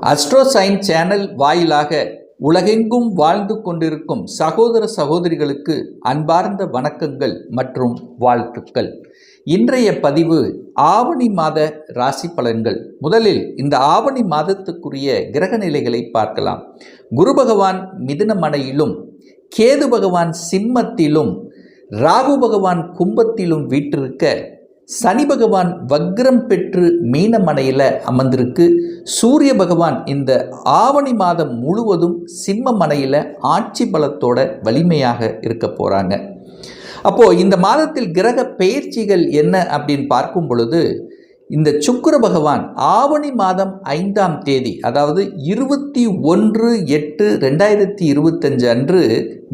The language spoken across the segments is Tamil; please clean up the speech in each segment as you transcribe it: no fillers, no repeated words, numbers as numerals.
அஸ்ட்ரோசைன் சேனல் வாயிலாக உலகெங்கும் வாழ்ந்து கொண்டிருக்கும் சகோதர சகோதரிகளுக்கு அன்பார்ந்த வணக்கங்கள் மற்றும் வாழ்த்துக்கள். இன்றைய பதிவு ஆவணி மாத ராசி பலன்கள். முதலில் இந்த ஆவணி மாதத்துக்குரிய கிரக நிலைகளை பார்க்கலாம். குரு பகவான் மிதுனமனையிலும், கேது பகவான் சிம்மத்திலும், ராகு பகவான் கும்பத்திலும் வீற்றிருக்க, சனி பகவான் வக்ரம் பெற்று மீனமனையில் அமர்ந்திருக்கு. சூரிய பகவான் இந்த ஆவணி மாதம் முழுவதும் சிம்ம மனையில் ஆட்சி பலத்தோட வலிமையாக இருக்க போகிறாங்க. அப்போது இந்த மாதத்தில் கிரக பெயர்ச்சிகள் என்ன அப்படின்னு பார்க்கும் பொழுது, இந்த சுக்கிர பகவான் ஆவணி மாதம் 5ஆம் தேதி, அதாவது 21/8/2025 அன்று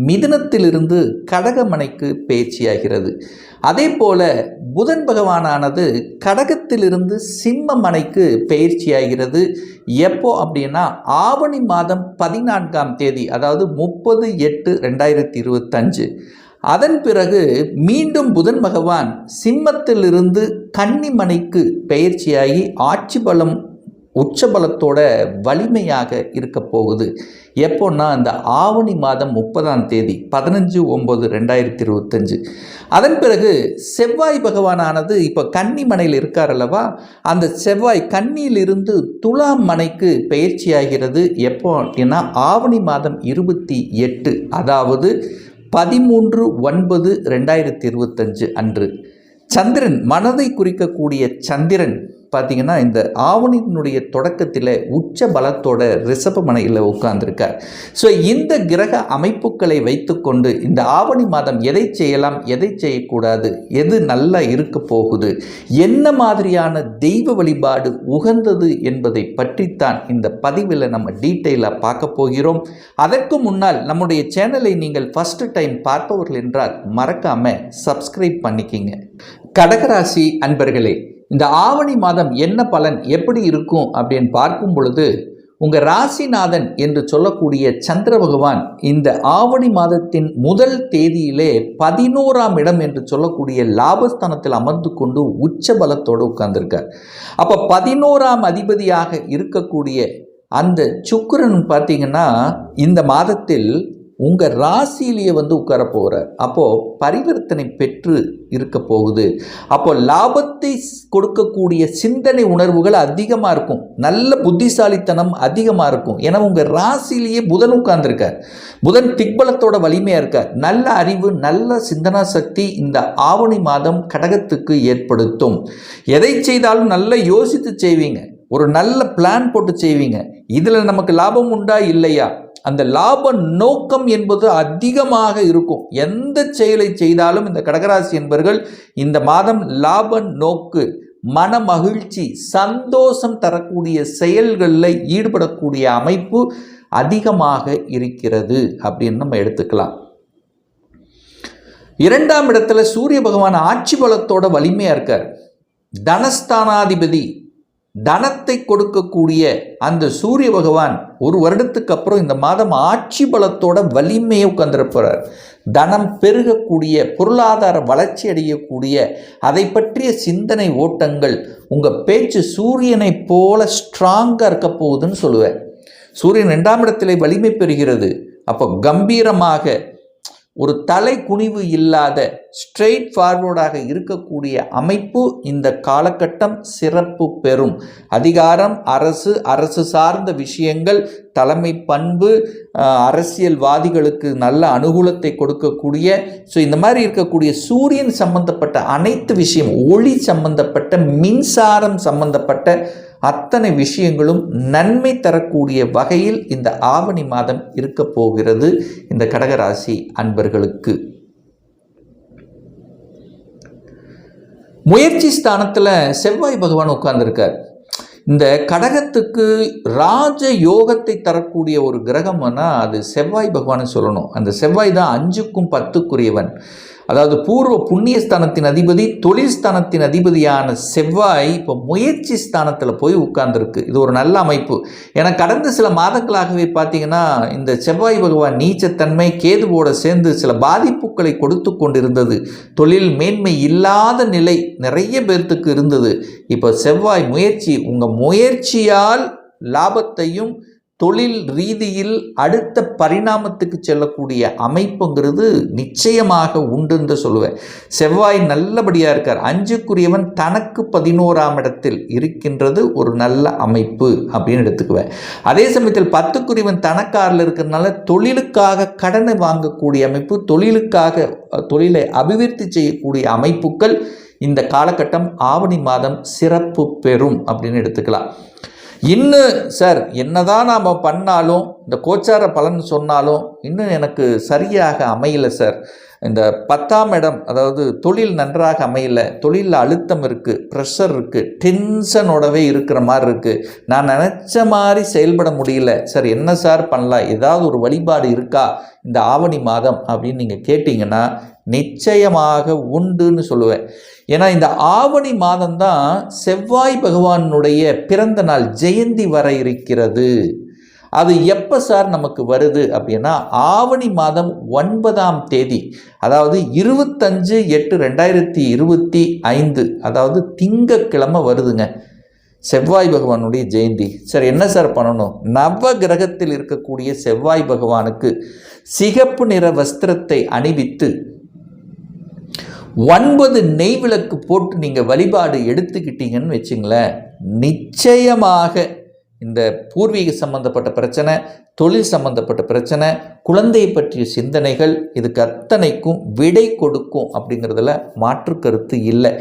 மிதுனத்திலிருந்து கடகமனைக்கு பெயர்ச்சியாகிறது. அதே போல புதன் பகவானானது கடகத்திலிருந்து சிம்ம மனைக்கு பெயர்ச்சியாகிறது. எப்போ அப்படின்னா ஆவணி மாதம் 14ஆம் தேதி, அதாவது 30/8/2025. அதன் பிறகு மீண்டும் புதன் பகவான் சிம்மத்திலிருந்து கன்னிமனைக்கு பெயர்ச்சியாகி ஆட்சி பலம் உச்சபலத்தோட வலிமையாக இருக்க போகுது. எப்போன்னா இந்த ஆவணி மாதம் 30ஆம் தேதி 15/9/2025. அதன் பிறகு செவ்வாய் பகவானானது இப்போ கன்னிமனையில் இருக்கார் அல்லவா, அந்த செவ்வாய் கன்னியிலிருந்து துலாம் மனைக்கு பெயர்ச்சியாகிறது. எப்போ அப்படின்னா ஆவணி மாதம் 28, அதாவது 13/9/2025 அன்று. சந்திரன், மனதை குறிக்கக்கூடிய சந்திரன் பார்த்திங்கன்னா இந்த ஆவணியினுடைய தொடக்கத்தில் உச்ச பலத்தோட ரிஷப மனையில் உட்கார்ந்துருக்கார். ஸோ இந்த கிரக அமைப்புகளை வைத்துக்கொண்டு இந்த ஆவணி மாதம் எதை செய்யலாம், எதை செய்யக்கூடாது, எது நல்லா இருக்க போகுது, என்ன மாதிரியான தெய்வ வழிபாடு உகந்தது என்பதை பற்றித்தான் இந்த பதிவில் நம்ம டீட்டெயிலாக பார்க்க போகிறோம். அதற்கு முன்னால் நம்முடைய சேனலை நீங்கள் ஃபஸ்ட்டு டைம் பார்ப்பவர்கள் என்றால் மறக்காமல் சப்ஸ்கிரைப் பண்ணிக்கிங்க. கடகராசி அன்பர்களே, இந்த ஆவணி மாதம் என்ன பலன் எப்படி இருக்கும் அப்படின்னு பார்க்கும் பொழுது, உங்கள் ராசிநாதன் என்று சொல்லக்கூடிய சந்திர பகவான் இந்த ஆவணி மாதத்தின் முதல் தேதியிலே 11ஆம் இடம் என்று சொல்லக்கூடிய லாபஸ்தானத்தில் அமர்ந்து கொண்டு உச்ச பலத்தோடு உட்கார்ந்திருக்கார். அப்போ 11ஆம் அதிபதியாக இருக்கக்கூடிய அந்த சுக்கிரன் பார்த்தீங்கன்னா இந்த மாதத்தில் உங்கள் ராசியிலேயே உட்கார போகிறார். அப்போது பரிவர்த்தனை பெற்று இருக்க போகுது. அப்போது லாபத்தை கொடுக்கக்கூடிய சிந்தனை உணர்வுகள் அதிகமாக இருக்கும், நல்ல புத்திசாலித்தனம் அதிகமாக இருக்கும். ஏன்னா உங்கள் ராசியிலேயே புதன் உட்கார்ந்துருக்கார். புதன் திக்பலத்தோட வலிமையாக இருக்கார். நல்ல அறிவு, நல்ல சிந்தனா சக்தி இந்த ஆவணி மாதம் கடகத்துக்கு ஏற்படுத்தும். எதை செய்தாலும் நல்லா யோசித்து செய்வீங்க, ஒரு நல்ல பிளான் போட்டு செய்வீங்க. இதில் நமக்கு லாபம் உண்டா இல்லையா, அந்த லாப நோக்கம் என்பது அதிகமாக இருக்கும். எந்த செயலை செய்தாலும் இந்த கடகராசி என்பவர்கள் இந்த மாதம் லாப நோக்கு, மன மகிழ்ச்சி, சந்தோஷம் தரக்கூடிய செயல்களில் ஈடுபடக்கூடிய அமைப்பு அதிகமாக இருக்கிறது அப்படின்னு நம்ம எடுத்துக்கலாம். 2ஆம் இடத்துல சூரிய பகவான் ஆட்சி பலத்தோட வலிமையாக இருக்கார். தனஸ்தானாதிபதி, தனத்தை கொடுக்கக்கூடிய அந்த சூரிய பகவான் ஒரு வருடத்துக்கு அப்புறம் இந்த மாதம் ஆட்சி பலத்தோட வலிமையை உட்கார்ந்திருப்பார். தனம் பெருகக்கூடிய, பொருளாதார வளர்ச்சி அடையக்கூடிய, அதை பற்றிய சிந்தனை ஓட்டங்கள், உங்கள் பேச்சு சூரியனை போல ஸ்ட்ராங்காக இருக்க போகுதுன்னு சொல்லுவேன். சூரியன் 2ஆம் இடத்திலே வலிமை பெறுகிறது. அப்போ கம்பீரமாக, ஒரு தலை குனிவு இல்லாத ஸ்ட்ரெயிட் ஃபார்வர்டாக இருக்கக்கூடிய அமைப்பு இந்த காலகட்டம் சிறப்பு பெறும். அதிகாரம், அரசு சார்ந்த விஷயங்கள், தலைமை பண்பு, அரசியல்வாதிகளுக்கு நல்ல அனுகூலத்தை கொடுக்கக்கூடிய, ஸோ இந்த மாதிரி இருக்கக்கூடிய சூரியன் சம்பந்தப்பட்ட அனைத்து விஷயம், ஒளி சம்பந்தப்பட்ட, மின்சாரம் சம்பந்தப்பட்ட அத்தனை விஷயங்களும் நன்மை தரக்கூடிய வகையில் இந்த ஆவணி மாதம் இருக்க போகிறது இந்த கடகராசி அன்பர்களுக்கு. முயற்சி ஸ்தானத்தில் செவ்வாய் பகவான் உட்கார்ந்துருக்கார். இந்த கடகத்துக்கு ராஜ யோகத்தை தரக்கூடிய ஒரு கிரகம்னா அது செவ்வாய் பகவான் சொல்லணும். அந்த செவ்வாய் தான் 5க்கும் 10க்குரியவன். அதாவது பூர்வ புண்ணிய ஸ்தானத்தின் அதிபதி, தொழில் ஸ்தானத்தின் அதிபதியான செவ்வாய் இப்போ முயற்சி ஸ்தானத்தில் போய் உட்கார்ந்துருக்கு. இது ஒரு நல்ல அமைப்பு. ஏன்னா கடந்த சில மாதங்களாகவே பார்த்தீங்கன்னா இந்த செவ்வாய் பகவான் நீச்சத்தன்மை கேதுவோடு சேர்ந்து சில பாதிப்புகளை கொடுத்து கொண்டிருந்தது. தொழில் மேன்மை இல்லாத நிலை நிறைய பேர்த்துக்கு இருந்தது. இப்போ செவ்வாய் முயற்சி, உங்கள் முயற்சியால் லாபத்தையும் தொழில் ரீதியில் அடுத்த பரிணாமத்துக்கு செல்லக்கூடிய அமைப்புங்கிறது நிச்சயமாக உண்டுன்னு சொல்லுவேன். செவ்வாய் நல்லபடியாக இருக்கார். 5க்குரியவன் தனக்கு 11ஆம் இடத்தில் இருக்கின்றது ஒரு நல்ல அமைப்பு அப்படின்னு எடுத்துக்குவேன். அதே சமயத்தில் 10க்குரியவன் தனக்காரில் இருக்கிறதுனால தொழிலுக்காக கடனை வாங்கக்கூடிய அமைப்பு, தொழிலை அபிவிருத்தி செய்யக்கூடிய அமைப்புகள் இந்த காலகட்டம் ஆவணி மாதம் சிறப்பு பெறும் அப்படின்னு எடுத்துக்கலாம். இன்னும் சார் என்னதான் நாம் பண்ணாலும் இந்த கோச்சார பலன் சொன்னாலும் இன்னும் எனக்கு சரியாக அமையலை சார், இந்த 10ஆம் இடம் அதாவது தொழில் நன்றாக அமையலை, தொழிலில் அழுத்தம் இருக்குது, ப்ரெஷர் இருக்குது, டென்ஷனோடவே இருக்கிற மாதிரி இருக்குது, நான் நினச்ச மாதிரி செயல்பட முடியல சார், என்ன சார் பண்ணலாம், ஏதாவது ஒரு வழிபாடு இருக்கா இந்த ஆவணி மாதம் அப்படின்னு நீங்கள் கேட்டிங்கன்னா நிச்சயமாக உண்டுன்னு சொல்லுவேன். ஏன்னா இந்த ஆவணி மாதம்தான் செவ்வாய் பகவானுடைய பிறந்த நாள் ஜெயந்தி வர இருக்கிறது. அது எப்போ சார் நமக்கு வருது அப்படின்னா ஆவணி மாதம் 9ஆம் தேதி, அதாவது 25/8/2025, அதாவது திங்கட்கிழமை வருதுங்க செவ்வாய் பகவானுடைய ஜெயந்தி. சார் என்ன சார் பண்ணணும்? நவ கிரகத்தில் இருக்கக்கூடிய செவ்வாய் பகவானுக்கு சிகப்பு நிற வஸ்திரத்தை அணிவித்து 9 நெய் விளக்கு போட்டு நீங்கள் வழிபாடு எடுத்துக்கிட்டீங்கன்னு வச்சுங்களேன், நிச்சயமாக இந்த பூர்வீக சம்பந்தப்பட்ட பிரச்சனை, தொழில் சம்பந்தப்பட்ட பிரச்சனை, குழந்தையை பற்றிய சிந்தனைகள், இதுக்கு அத்தனைக்கும் விடை கொடுக்கும் அப்படிங்கிறதுல மாற்று கருத்து இல்லை.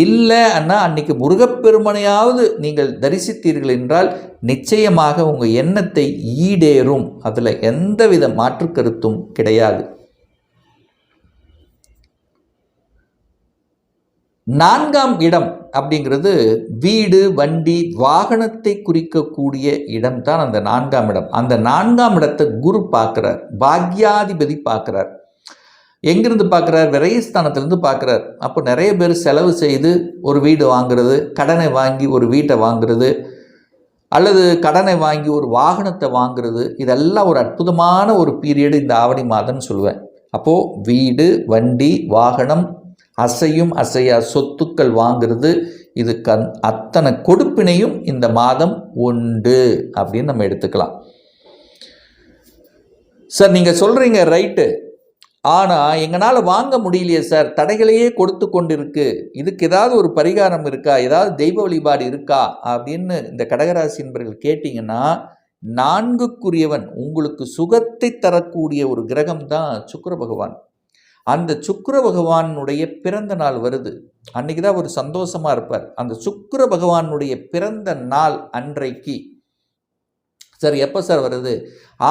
இல்லைன்னா அன்னைக்கு முருகப்பெருமனையாவது நீங்கள் தரிசித்தீர்கள் என்றால் நிச்சயமாக உங்கள் எண்ணத்தை ஈடேறும், அதில் எந்தவித மாற்று கருத்தும் கிடையாது. 4ஆம் இடம் அப்படிங்கிறது வீடு, வண்டி, வாகனத்தை குறிக்கக்கூடிய இடம் தான் அந்த 4ஆம் இடம். அந்த 4ஆம் இடத்தை குரு பார்க்குறார், பாக்யாதிபதி பார்க்குறார். எங்கிருந்து பார்க்குறார்? விரயஸ்தானத்திலேருந்து பார்க்குறார். அப்போ நிறைய பேர் செலவு செய்து ஒரு வீடு வாங்குறது, கடனை வாங்கி ஒரு வீட்டை வாங்குறது, அல்லது கடனை வாங்கி ஒரு வாகனத்தை வாங்குறது, இதெல்லாம் ஒரு அற்புதமான ஒரு பீரியடு இந்த ஆவணி மாதம்னு சொல்லுவேன். அப்போது வீடு, வண்டி, வாகனம், அசையும் அசையா சொத்துக்கள் வாங்கிறது, இது அத்தனை கொடுப்பினையும் இந்த மாதம் உண்டு அப்படின்னு நம்ம எடுத்துக்கலாம். சார் நீங்கள் சொல்கிறீங்க ரைட்டு, ஆனால் எங்களால் வாங்க முடியலையே சார், தடைகளையே கொடுத்து கொண்டு இருக்கு, இதுக்கு ஏதாவது ஒரு பரிகாரம் இருக்கா, ஏதாவது தெய்வ வழிபாடு இருக்கா அப்படின்னு இந்த கடகராசி என்பவர்கள் கேட்டிங்கன்னா, 4க்குரியவன் உங்களுக்கு சுகத்தை தரக்கூடிய ஒரு கிரகம் தான் சுக்கிர பகவான். அந்த சுக்கிர பகவானுடைய பிறந்த நாள் வருது, அன்றைக்கி தான் ஒரு சந்தோஷமாக இருப்பார். அந்த சுக்கிர பகவானுடைய பிறந்த நாள் அன்றைக்கு சார் எப்போ சார் வருது?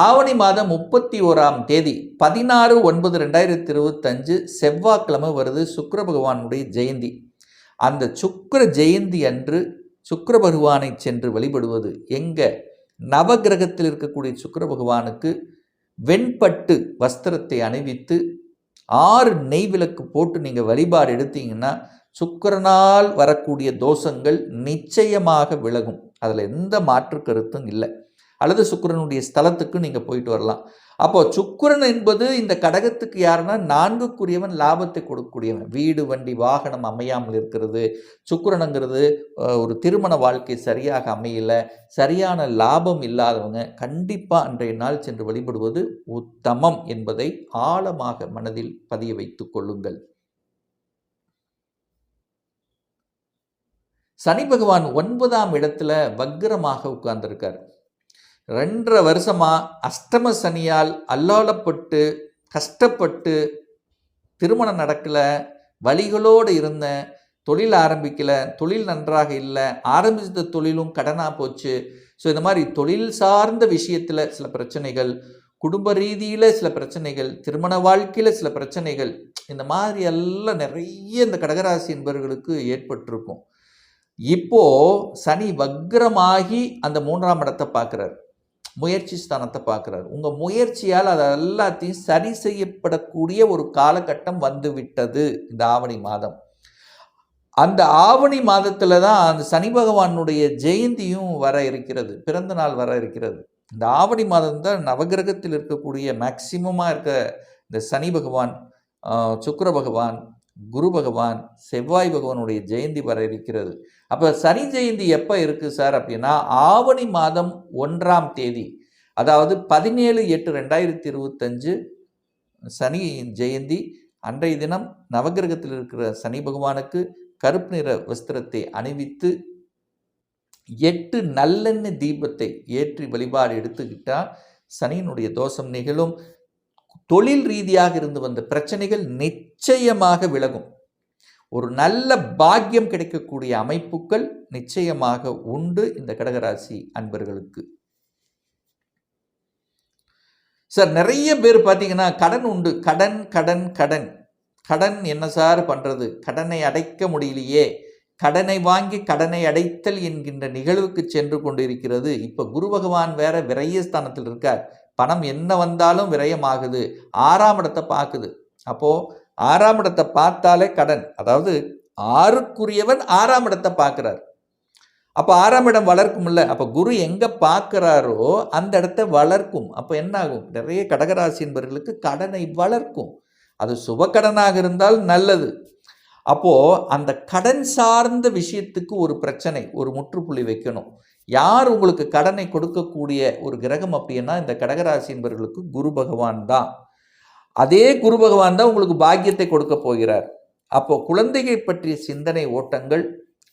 ஆவணி மாதம் 31ஆம் தேதி 16/9/2025 செவ்வாய்க்கிழமை வருது சுக்கிர பகவானுடைய ஜெயந்தி. அந்த சுக்கிர ஜெயந்தி அன்று சுக்கிர பகவானை சென்று வழிபடுவது, எங்கே நவகிரகத்தில் இருக்கக்கூடிய சுக்கிர பகவானுக்கு வெண்பட்டு வஸ்திரத்தை அணிவித்து 6 நெய் விளக்கு போட்டு நீங்கள் வழிபாடு எடுத்தீங்கன்னா சுக்கிரனால் வரக்கூடிய தோஷங்கள் நிச்சயமாக விலகும், அதில் எந்த மாற்று கருத்தும் இல்லை. அல்லது சுக்கிரனுடைய ஸ்தலத்துக்கு நீங்கள் போயிட்டு வரலாம். அப்போது சுக்கிரன் என்பது இந்த கடகத்துக்கு யாருன்னா 4க்குரியவன், லாபத்தை கொடுக்கக்கூடியவன். வீடு, வண்டி, வாகனம் அமையாமல் இருக்கிறது, சுக்கிரனுங்கிறது ஒரு திருமண வாழ்க்கை சரியாக அமையலை, சரியான லாபம் இல்லாதவங்க கண்டிப்பாக அன்றைய நாள் சென்று வழிபடுவது உத்தமம் என்பதை ஆழமாக மனதில் பதிய வைத்துக் கொள்ளுங்கள். சனி பகவான் 9ஆம் இடத்துல வக்ரமாக உட்கார்ந்திருக்கார். 2.5 வருஷமாக அஷ்டம சனியால் அல்லோலப்பட்டு கஷ்டப்பட்டு திருமணம் நடக்கலை, வலிகளோடு இருந்தேன், தொழில் ஆரம்பிக்கலை, தொழில் நன்றாக இல்லை, ஆரம்பித்த தொழிலும் கடனாக போச்சு. ஸோ இந்த மாதிரி தொழில் சார்ந்த விஷயத்தில் சில பிரச்சனைகள், குடும்ப ரீதியில் சில பிரச்சனைகள், திருமண வாழ்க்கையில் சில பிரச்சனைகள், இந்த மாதிரி எல்லாம் நிறைய இந்த கடகராசி என்பவர்களுக்கு ஏற்பட்டிருக்கும். இப்போது சனி வக்ரமாகி அந்த 3ஆம் இடத்தை பார்க்குறார், முயற்சி ஸ்தானத்தை பார்க்குறாரு. உங்கள் முயற்சியால் அதை எல்லாத்தையும் சரி செய்யப்படக்கூடிய ஒரு காலகட்டம் வந்து விட்டது இந்த ஆவணி மாதம். அந்த ஆவணி மாதத்தில் தான் அந்த சனி பகவானுடைய ஜெயந்தியும் வர இருக்கிறது, பிறந்த நாள் வர இருக்கிறது. இந்த ஆவணி மாதம் தான் நவகிரகத்தில் இருக்கக்கூடிய மேக்சிமமாக இருக்க இந்த சனி பகவான், சுக்கிர பகவான், குரு பகவான், செவ்வாய் பகவானுடைய ஜெயந்தி வர இருக்கிறது. அப்போ சனி ஜெயந்தி எப்போ இருக்குது சார் அப்படின்னா, ஆவணி மாதம் 1ஆம் தேதி, அதாவது 17/8/2025 சனி ஜெயந்தி. அன்றைய தினம் நவகிரகத்தில் இருக்கிற சனி பகவானுக்கு கருப்பு நிற வஸ்திரத்தை அணிவித்து 8 நல்லெண்ணெய் தீபத்தை ஏற்றி வழிபாடு எடுத்துக்கிட்டால் சனியினுடைய தோஷம் நிகழும். தொழில் ரீதியாக இருந்து வந்த பிரச்சனைகள் நிச்சயமாக விலகும். ஒரு நல்ல பாக்கியம் கிடைக்கக்கூடிய அமைப்புகள் நிச்சயமாக உண்டு இந்த கடகராசி அன்பர்களுக்கு. சார் நிறைய பேர் பார்த்தீங்கன்னா கடன் உண்டு, கடன் கடன் கடன் கடன் என்ன சார் பண்ணுறது, கடனை அடைக்க முடியலையே, கடனை வாங்கி கடனை அடைத்தல் என்கின்ற நிகழ்வுக்கு சென்று கொண்டிருக்கிறது. இப்போ குரு பகவான் வேற விரயஸ்தானத்தில் இருக்கார். பணம் என்ன வந்தாலும் விரயமாகுது. 6ஆம் இடத்தை பார்க்குது. அப்போது 6ஆம் இடத்தை பார்த்தாலே கடன், அதாவது 6க்குரியவன் 6ஆம் இடத்தை பார்க்குறார். அப்போ 6ஆம் இடம் வளர்க்கும் இல்லை. அப்போ குரு எங்கே பார்க்குறாரோ அந்த இடத்த வளர்க்கும். அப்போ என்ன ஆகும், நிறைய கடகராசி என்பவர்களுக்கு கடனை வளர்க்கும். அது சுபக்கடனாக இருந்தால் நல்லது. அப்போது அந்த கடன் சார்ந்த விஷயத்துக்கு ஒரு பிரச்சனை, ஒரு முற்றுப்புள்ளி வைக்கணும். யார் உங்களுக்கு கடனை கொடுக்கக்கூடிய ஒரு கிரகம் அப்படின்னா இந்த கடகராசி என்பவர்களுக்கு குரு பகவான் தான். அதே குரு பகவான் தான் உங்களுக்கு பாக்கியத்தை கொடுக்க போகிறார். அப்போ குழந்தைகள் பற்றிய சிந்தனை ஓட்டங்கள்,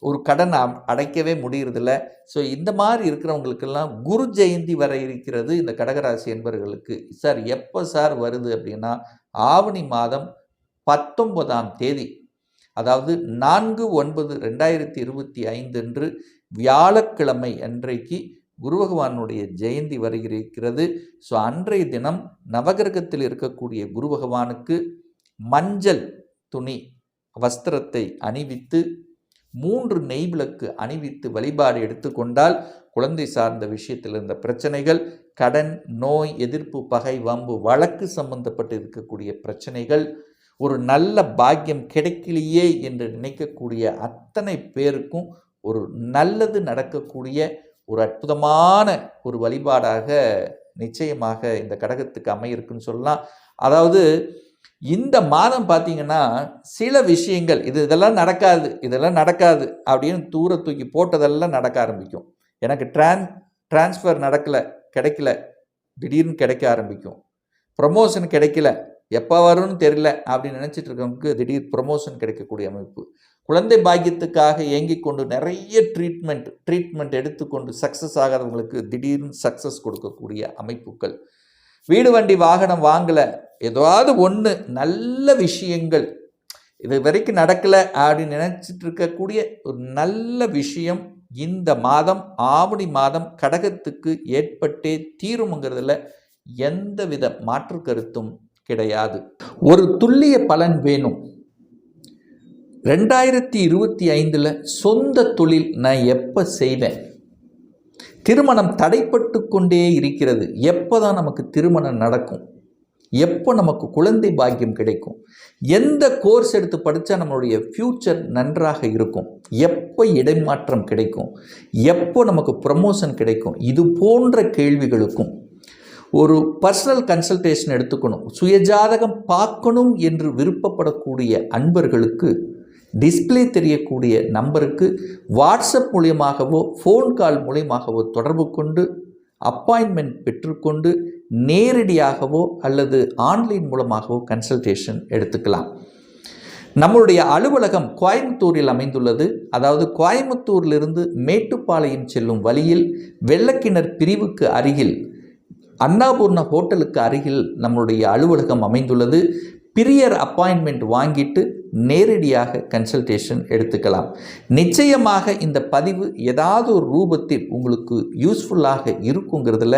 ஒரு கடன் அடைக்கவே முடியறதில்ல. ஸோ இந்த மாதிரி இருக்கிறவங்களுக்கெல்லாம் குரு ஜெயந்தி வர இருக்கிறது இந்த கடகராசி என்பவர்களுக்கு. சார் எப்போ சார் வருது அப்படின்னா, ஆவணி மாதம் 19ஆம் தேதி, அதாவது 4/9/2025 அன்று வியாழக்கிழமை அன்றைக்கு குரு பகவானுடைய ஜெயந்தி வருகிறது. ஸோ அன்றைய தினம் நவகிரகத்தில் இருக்கக்கூடிய குரு பகவானுக்கு மஞ்சள் துணி வஸ்திரத்தை அணிவித்து 3 நெய் விளக்கு அணிவித்து வழிபாடு எடுத்துக்கொண்டால் குழந்தை சார்ந்த விஷயத்தில் இருந்த பிரச்சனைகள், கடன், நோய், எதிர்ப்பு, பகை, வம்பு, வழக்கு சம்பந்தப்பட்டு இருக்கக்கூடிய பிரச்சனைகள், ஒரு நல்ல பாக்கியம் கிடைக்கலையே என்று நினைக்கக்கூடிய அத்தனை பேருக்கும் ஒரு நல்லது நடக்கக்கூடிய ஒரு அற்புதமான ஒரு வழிபாடாக நிச்சயமாக இந்த கடகத்துக்கு அமையிருக்குன்னு சொல்லலாம். அதாவது இந்த மாதம் பார்த்தீங்கன்னா சில விஷயங்கள் இதெல்லாம் நடக்காது அப்படின்னு தூர தூக்கி போட்டதெல்லாம் நடக்க ஆரம்பிக்கும். எனக்கு டிரான்ஸ்ஃபர் கிடைக்கல, திடீர்னு கிடைக்க ஆரம்பிக்கும். ப்ரமோஷன் கிடைக்கல, எப்போ வரும்னு தெரியல அப்படின்னு நினச்சிட்டு இருக்கவங்களுக்கு திடீர் ப்ரமோஷன் கிடைக்கக்கூடிய அமைப்பு. குழந்தை பாக்கியத்துக்காக ஏங்கிக் கொண்டு நிறைய ட்ரீட்மெண்ட் எடுத்துக்கொண்டு சக்ஸஸ் ஆகாதவங்களுக்கு திடீர்னு சக்ஸஸ் கொடுக்கக்கூடிய அமைப்புகள். வீடு வண்டி வாகனம் வாங்கலை, ஏதாவது ஒன்று நல்ல விஷயங்கள் இது வரைக்கும் நடக்கலை அப்படின்னு நினச்சிட்டு இருக்கக்கூடிய ஒரு நல்ல விஷயம் இந்த மாதம் ஆவணி மாதம் கடகத்துக்கு ஏற்பட்டே தீரும்ங்கிறதுல எந்தவித மாற்று கருத்தும் கிடையாது. ஒரு துல்லிய பலன் வேணும். 2025 சொந்த தொழில் நான் எப்போ செய்வேன், திருமணம் தடைப்பட்டு கொண்டே இருக்கிறது, எப்போ தான் நமக்கு திருமணம் நடக்கும், எப்போ நமக்கு குழந்தை பாக்கியம் கிடைக்கும், எந்த கோர்ஸ் எடுத்து படித்தா நம்மளுடைய ஃப்யூச்சர் நன்றாக இருக்கும், எப்போ இடைமாற்றம் கிடைக்கும், எப்போ நமக்கு ப்ரமோஷன் கிடைக்கும், இது போன்ற கேள்விகளுக்கும் ஒரு பர்சனல் கன்சல்டேஷன் எடுத்துக்கணும், சுயஜாதகம் பார்க்கணும் என்று விருப்பப்படக்கூடிய அன்பர்களுக்கு டிஸ்பிளே தெரியக்கூடிய நம்பருக்கு வாட்ஸ்அப் மூலியமாகவோ ஃபோன் கால் மூலியமாகவோ தொடர்பு கொண்டு அப்பாயின்மெண்ட் பெற்றுக்கொண்டு நேரடியாகவோ அல்லது ஆன்லைன் மூலமாகவோ கன்சல்டேஷன் எடுத்துக்கலாம். நம்மளுடைய அலுவலகம் கோயம்புத்தூரில் அமைந்துள்ளது. அதாவது கோயம்புத்தூரிலிருந்து மேட்டுப்பாளையம் செல்லும் வழியில் வெள்ளக்கிணர் பிரிவுக்கு அருகில் அன்னபூர்ணா ஹோட்டலுக்கு அருகில் நம்மளுடைய அலுவலகம் அமைந்துள்ளது. பிரியர் அப்பாயின்மெண்ட் வாங்கிட்டு நேரடியாக கன்சல்டேஷன் எடுத்துக்கலாம். நிச்சயமாக இந்த பதிவு ஏதாவது ஒரு ரூபத்தில் உங்களுக்கு யூஸ்ஃபுல்லாக இருக்குங்கிறதுல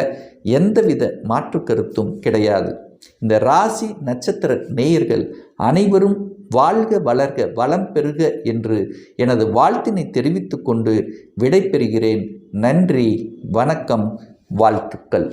எந்தவித மாற்று கருத்தும் கிடையாது. இந்த ராசி நட்சத்திர நேயர்கள் அனைவரும் வாழ்க வளர்க வளம் பெறுக என்று எனது வாழ்த்தினை தெரிவித்து கொண்டு விடைபெறுகிறேன். நன்றி, வணக்கம், வாழ்த்துக்கள்.